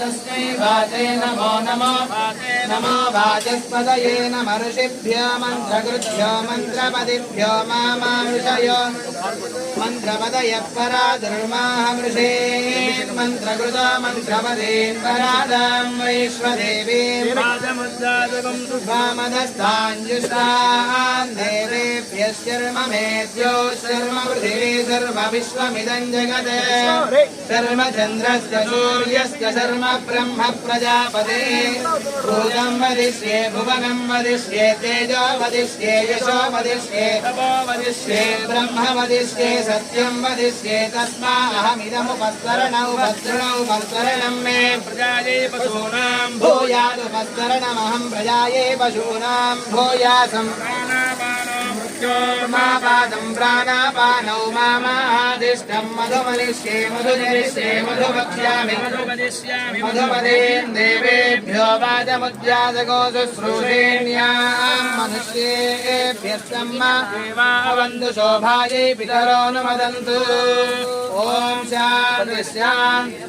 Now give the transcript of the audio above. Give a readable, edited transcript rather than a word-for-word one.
तस्मै वाचे नमो नमः नमो वाचस्पतये नमर्षिभ्यो मन्त्रकृभ्यो मन्त्रपदिभ्यो मामामृषयो मन्त्रपदयः पराधर्माहमृषे मन्त्रकृतो मन्त्रपदेन् परादां वैश्वदेवीं वामदस्ताञ्जुष्टान् देवेभ्यः शर्म मेद्यो शर्म पृथिवी सर्वविश्वमिदं जगत् शर्म चन्द्रस्य सूर्यस्य शर्म ब्रह्म प्रजापते भूतं वदिष्ये भुवनं वदिष्ये तेजो वदिष्ये यशो वदिष्ये तपो वदिष्ये ब्रह्म वदिष्ये सत्यं वदिष्ये तस्माहमिदमुपस्तरणौ भद्रणं मे प्रजायै पशूनां भूयादुपस्तरणमहं प्रजायै पशूनां भूयासं मापादं प्राणापानौ मामादिष्टं मधुमनिष्ये मधुजनिष्ये मधुवक्ष्यामि मधुपदेन् देवेभ्यो वाचमुद्यासको शुश्रूषेण्यां मनुष्येभ्यस्तम्मा शोभायै पितरो नुमदन्तु। ॐ शान्ति शान्ति।